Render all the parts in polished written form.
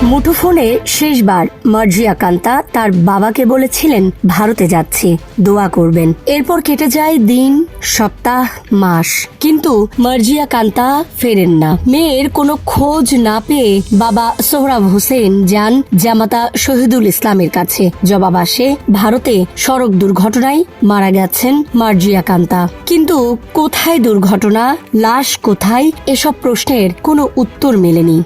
মুঠোফোনে শেষবার মার্জিয়া কান্তা তার বাবাকে বলেছিলেন ভারতে যাচ্ছি, দোয়া করবেন। এরপর কেটে যায় দিন, সপ্তাহ, মাস, কিন্তু মার্জিয়া কান্তা ফেরেন না। মেয়ের কোনো খোঁজ না পেয়ে বাবা সোহরাব হোসেন যান জামাতা শহীদুল ইসলামের কাছে। জবাব আসে ভারতে সড়ক দুর্ঘটনায় মারা গেছেন মার্জিয়া কান্তা। কিন্তু কোথায় দুর্ঘটনা, লাশ কোথায়, এসব প্রশ্নের কোনো উত্তর মেলেনি।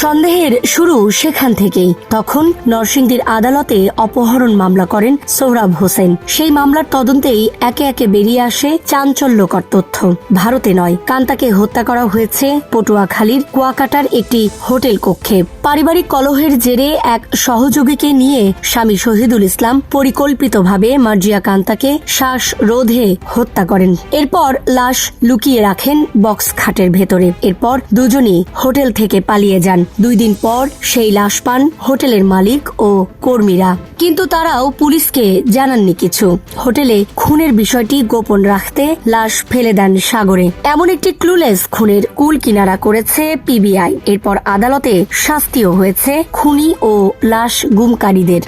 সন্দেহের শুরু সেখান থেকেই। তখন নরসিংদীর আদালতে অপহরণ মামলা করেন সোহরাব হোসেন। সেই মামলার তদন্তেই একে একে বেরিয়ে আসে চাঞ্চল্যকর তথ্য। ভারতে নয়, কান্তাকে হত্যা করা হয়েছে পটুয়াখালীর কুয়াকাটার একটি হোটেল কক্ষে। পারিবারিক কলহের জেরে এক সহযোগীকে নিয়ে স্বামী শহীদুল ইসলাম পরিকল্পিতভাবে মার্জিয়া কান্তাকে শ্বাসরোধে হত্যা করেন। এরপর লাশ লুকিয়ে রাখেন বক্স খাটের ভেতরে। এরপর দুজনই হোটেল থেকে পালিয়ে যান। 2 দিন পর সেই লাশ পান হোটেলের মালিক ও কর্মীরা, কিন্তু তারাও পুলিশকে জানাননি কিছু। হোটেলে খুনের বিষয়টি গোপন রাখতে লাশ ফেলে দেন সাগরে। এমন একটি ক্লুলেস খুনের কুল কিনারা করেছে পিবিআই। এরপর আদালতে শাস্তিও হয়েছে খুনি ও লাশ গুমকারীদের।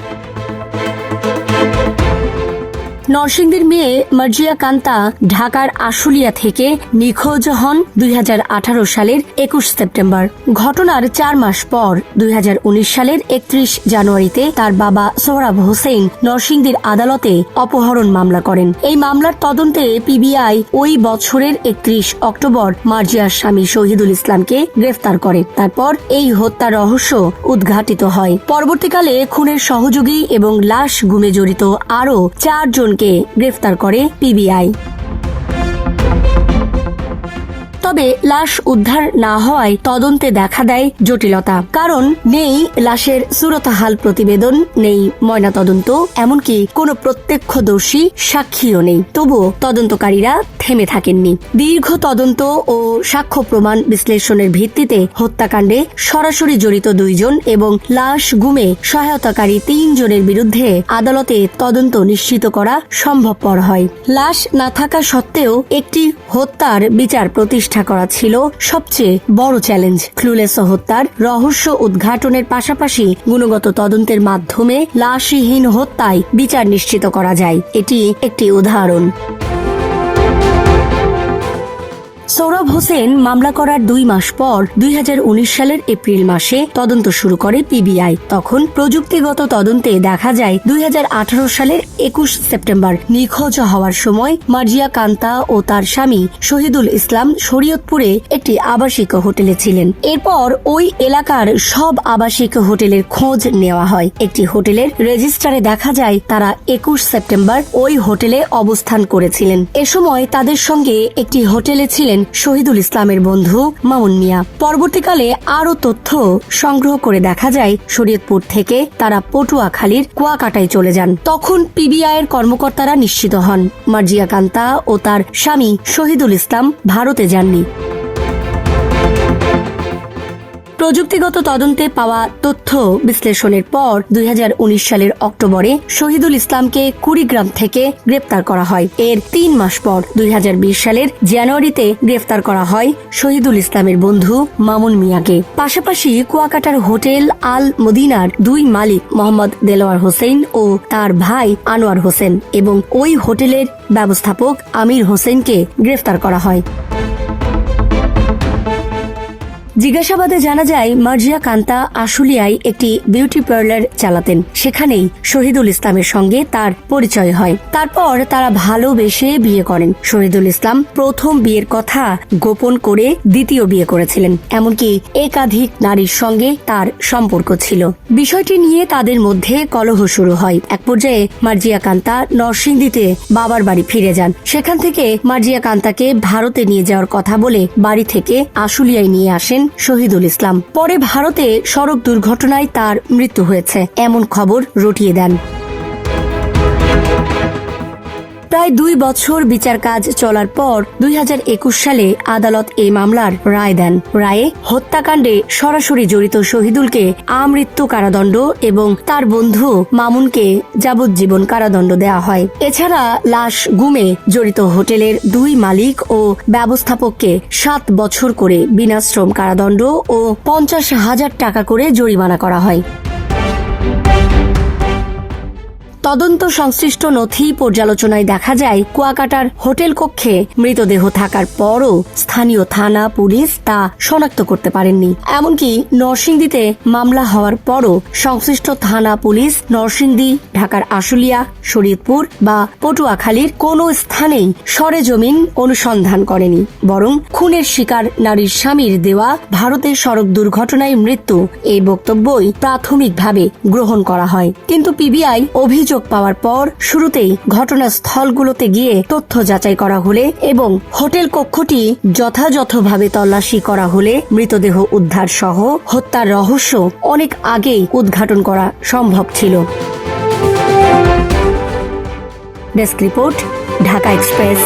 নরসিংদীর মেয়ে মার্জিয়া কান্তা ঢাকার আশুলিয়া থেকে নিখোঁজ হন 2018 সালের 21 সেপ্টেম্বর। ঘটনার 4 মাস পর 2019 সালের 31 জানুয়ারিতে তার বাবা সোহরাব হোসেন নরসিংদীর আদালতে অপহরণ মামলা করেন। এই মামলার তদন্তে পিবিআই ওই বছরের 31 অক্টোবর মার্জিয়ার স্বামী শহীদুল ইসলামকে গ্রেফতার করে। তারপর এই হত্যা রহস্য উদ্ঘাটিত হয়। পরবর্তীকালে খুনের সহযোগী এবং লাশ গুমে জড়িত আরও 4 জনকে গ্রেফতার করে পিবিআই। তবে লাশ উদ্ধার না হওয়ায় তদন্তে দেখা দেয় জটিলতা। কারণ নেই লাশের সুরতহাল প্রতিবেদন, নেই ময়নাতদন্ত, এমনকি কোনো প্রত্যক্ষদর্শী সাক্ষীও নেই। তবুও তদন্তকারীরা থেমে থাকেননি। দীর্ঘ তদন্ত ও সাক্ষ্য প্রমাণ বিশ্লেষণের ভিত্তিতে হত্যাকাণ্ডে সরাসরি জড়িত 2 জন এবং লাশ গুমে সহায়তাকারী 3 জনের বিরুদ্ধে আদালতে তদন্ত নিশ্চিত করা সম্ভবপর হয়। লাশ না থাকা সত্ত্বেও একটি হত্যার বিচার প্রতিষ্ঠা করা ছিল সবচেয়ে বড় চ্যালেঞ্জ। ক্লুলেস হত্যার রহস্য উদ্ঘাটনের পাশাপাশি গুণগত তদন্তের মাধ্যমে লাশহীন হত্যায় বিচার নিশ্চিত করা যায়। এটি একটি উদাহরণ। সোহরাব হোসেন মামলা করার 2 মাস পর 2019 সালের এপ্রিল মাসে তদন্ত শুরু করে পিবিআই। তখন প্রযুক্তিগত তদন্তে দেখা যায় 2018 সালের 21 সেপ্টেম্বর নিখোঁজ হওয়ার সময় মার্জিয়া কান্তা ও তার স্বামী শহীদুল ইসলাম শরীয়তপুরে একটি আবাসিক হোটেলে ছিলেন। এরপর ওই এলাকার সব আবাসিক হোটেলের খোঁজ নেওয়া হয়। একটি হোটেলের রেজিস্টারে দেখা যায় তারা 21 সেপ্টেম্বর ওই হোটেলে অবস্থান করেছিলেন। এ সময় তাদের সঙ্গে একটি হোটেলে ছিলেন শহীদুল ইসলামের বন্ধু মামুন মিয়া। পরবর্তীকালে আরও তথ্য সংগ্রহ করে দেখা যায় শরীয়তপুর থেকে তারা পটুয়াখালীর কুয়াকাটায় চলে যান। তখন পিবিআই এর কর্মকর্তারা নিশ্চিত হন মার্জিয়া কান্তা ও তার স্বামী শহীদুল ইসলাম ভারতে যাননি। প্রযুক্তিগত তদন্তে পাওয়া তথ্য বিশ্লেষণের পর 2019 সালের অক্টোবরে শহীদুল ইসলামকে কুড়িগ্রাম থেকে গ্রেপ্তার করা হয়। এর 3 মাস পর 2020 সালের জানুয়ারিতে গ্রেফতার করা হয় শহীদুল ইসলামের বন্ধু মামুন মিয়াকে। পাশাপাশি কুয়াকাটার হোটেল আল মদিনার 2 মালিক মোহাম্মদ দেলোয়ার হোসেন ও তার ভাই আনোয়ার হোসেন এবং ওই হোটেলের ব্যবস্থাপক আমির হোসেনকে গ্রেফতার করা হয়। জিজ্ঞাসাবাদে জানা যায় মার্জিয়া কান্তা আশুলিয়ায় একটি বিউটি পার্লার চালাতেন। সেখানেই শহীদুল ইসলামের সঙ্গে তার পরিচয় হয়। তারপর তারা ভালোবেসে বিয়ে করেন। শহীদুল ইসলাম প্রথম বিয়ের কথা গোপন করে দ্বিতীয় বিয়ে করেছিলেন। এমনকি একাধিক নারীর সঙ্গে তার সম্পর্ক ছিল। বিষয়টি নিয়ে তাদের মধ্যে কলহ শুরু হয়। এক পর্যায়ে মার্জিয়া কান্তা নরসিংদীতে বাবার বাড়ি ফিরে যান। সেখান থেকে মার্জিয়া কান্তাকে ভারতে নিয়ে যাওয়ার কথা বলে বাড়ি থেকে আশুলিয়ায় নিয়ে আসেন শহীদুল ইসলাম। পরে ভারতে সড়ক দুর্ঘটনায় তার মৃত্যু হয়েছে এমন খবর রটিয়ে দেন। প্রায় 2 বছর বিচার কাজ চলার পর 2021 সালে আদালত এই মামলার রায় দেন। রায়ে হত্যাকাণ্ডে সরাসরি জড়িত শহীদুলকে আমৃত্যু কারাদণ্ড এবং তার বন্ধু মামুনকে যাবজ্জীবন কারাদণ্ড দেওয়া হয়। এছাড়া লাশ গুমে জড়িত হোটেলের 2 মালিক ও ব্যবস্থাপককে 7 বছর করে বিনাশ্রম কারাদণ্ড ও 50,000 টাকা করে জরিমানা করা হয়। তদন্ত সংশ্লিষ্ট নথি পর্যালোচনায় দেখা যায়, কুয়াকাটার হোটেল কক্ষে মৃতদেহ থাকার পরও স্থানীয় থানা পুলিশ তা শনাক্ত করতে পারেননি। এমনকি নরসিংদীতে মামলা হওয়ার পরও সংশ্লিষ্ট থানা পুলিশ নরসিংদী, ঢাকার আশুলিয়া, শরীয়তপুর বা পটুয়াখালীর কোনো স্থানেই সরেজমিন অনুসন্ধান করেনি। বরং খুনের শিকার নারীর স্বামীর দেওয়া ভারতের সড়ক দুর্ঘটনায় মৃত্যু এই বক্তব্যই প্রাথমিকভাবে গ্রহণ করা হয়। কিন্তু পিবিআই অভিযোগ পাওয়ার পর শুরুতেই ঘটনাস্থলগুলোতে গিয়ে তথ্য যাচাই করা হলে এবং হোটেল কক্ষটি যথাযথভাবে তল্লাশি করা হলে মৃতদেহ উদ্ধার সহ হত্যার রহস্য অনেক আগেই উদ্ঘাটন করা সম্ভব ছিল। Desk report, Dhaka express.